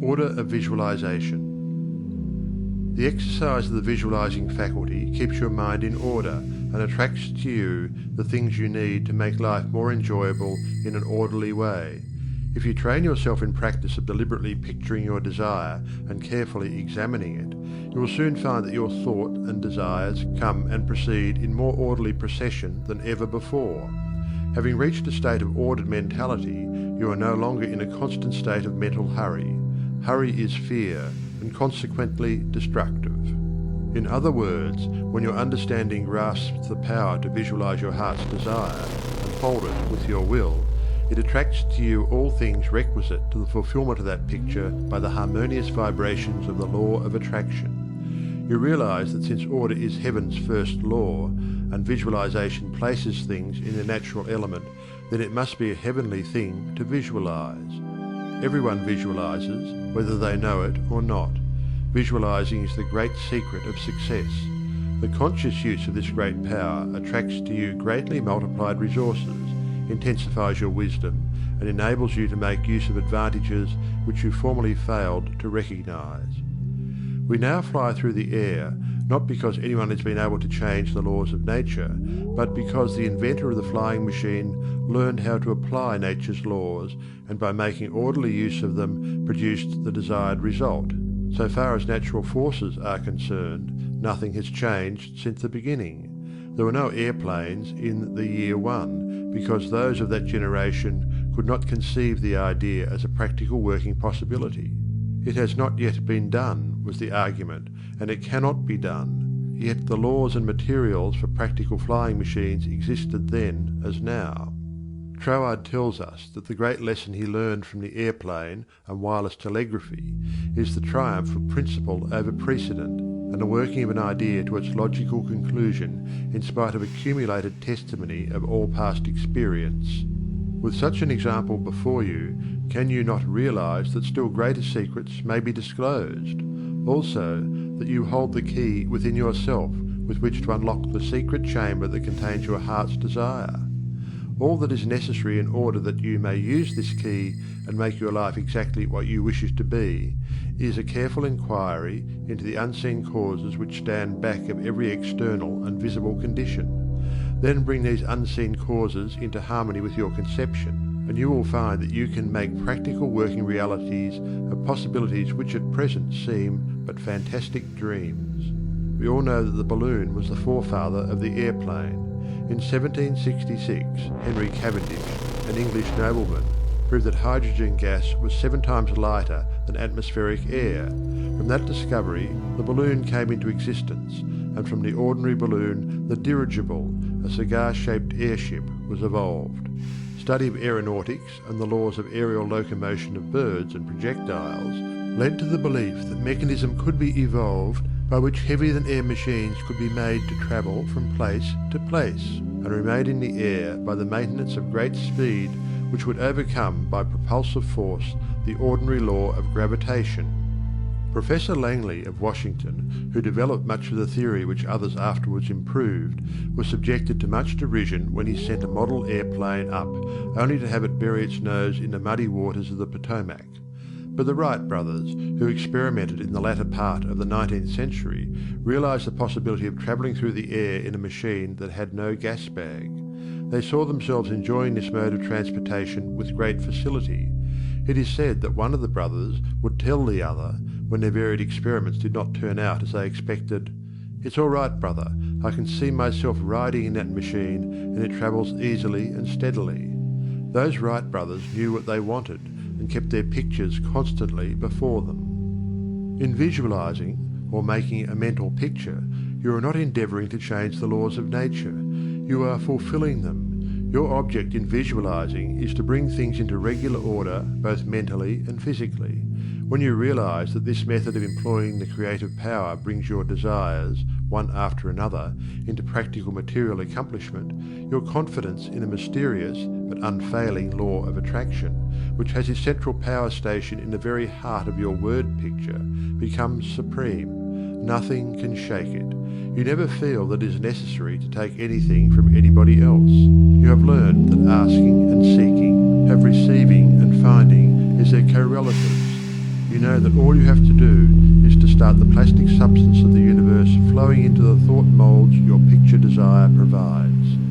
Order of visualization. The exercise of the visualizing faculty keeps your mind in order and attracts to you the things you need to make life more enjoyable in an orderly way. If you train yourself in practice of deliberately picturing your desire and carefully examining it, you will soon find that your thought and desires come and proceed in more orderly procession than ever before. Having reached a state of ordered mentality, you are no longer in a constant state of mental hurry. Hurry is fear, and consequently destructive. In other words, when your understanding grasps the power to visualize your heart's desire and hold it with your will, it attracts to you all things requisite to the fulfillment of that picture by the harmonious vibrations of the law of attraction. You realize that since order is heaven's first law, and visualization places things in their natural element, then it must be a heavenly thing to visualize. Everyone visualizes, whether they know it or not. Visualizing is the great secret of success. The conscious use of this great power attracts to you greatly multiplied resources, intensifies your wisdom, and enables you to make use of advantages which you formerly failed to recognize. We now fly through the air, not because anyone has been able to change the laws of nature, but because the inventor of the flying machine learned how to apply nature's laws, and by making orderly use of them produced the desired result. So far as natural forces are concerned, nothing has changed since the beginning. There were no airplanes in the year one, because those of that generation could not conceive the idea as a practical working possibility. It has not yet been done, was the argument, and it cannot be done. Yet the laws and materials for practical flying machines existed then as now. Troward tells us that the great lesson he learned from the airplane and wireless telegraphy is the triumph of principle over precedent, and the working of an idea to its logical conclusion in spite of accumulated testimony of all past experience. With such an example before you, can you not realize that still greater secrets may be disclosed? Also, that you hold the key within yourself with which to unlock the secret chamber that contains your heart's desire. All that is necessary in order that you may use this key and make your life exactly what you wish it to be is a careful inquiry into the unseen causes which stand back of every external and visible condition. Then bring these unseen causes into harmony with your conception, and you will find that you can make practical working realities of possibilities which at present seem but fantastic dreams. We all know that the balloon was the forefather of the airplane. In 1766, Henry Cavendish, an English nobleman, proved that hydrogen gas was 7 times lighter than atmospheric air. From that discovery, the balloon came into existence, and from the ordinary balloon, the dirigible, a cigar-shaped airship, was evolved. Study of aeronautics and the laws of aerial locomotion of birds and projectiles led to the belief that mechanism could be evolved by which heavier-than-air machines could be made to travel from place to place and remain in the air by the maintenance of great speed which would overcome by propulsive force the ordinary law of gravitation. Professor Langley of Washington, who developed much of the theory which others afterwards improved, was subjected to much derision when he sent a model airplane up, only to have it bury its nose in the muddy waters of the Potomac. But the Wright brothers, who experimented in the latter part of the 19th century, realized the possibility of traveling through the air in a machine that had no gas bag. They saw themselves enjoying this mode of transportation with great facility. It is said that one of the brothers would tell the other, when their varied experiments did not turn out as they expected, "It's all right, brother, I can see myself riding in that machine, and it travels easily and steadily." Those Wright brothers knew what they wanted, and kept their pictures constantly before them. In visualizing, or making a mental picture, you are not endeavoring to change the laws of nature. You are fulfilling them. Your object in visualizing is to bring things into regular order, both mentally and physically. When you realize that this method of employing the creative power brings your desires, one after another, into practical material accomplishment, your confidence in a mysterious but unfailing law of attraction, which has its central power station in the very heart of your word picture, becomes supreme. Nothing can shake it. You never feel that it is necessary to take anything from anybody else. You have learned that asking and seeking, have receiving and finding is their co-relatives. you know that all you have to do is to start the plastic substance of the universe flowing into the thought molds your picture desire provides.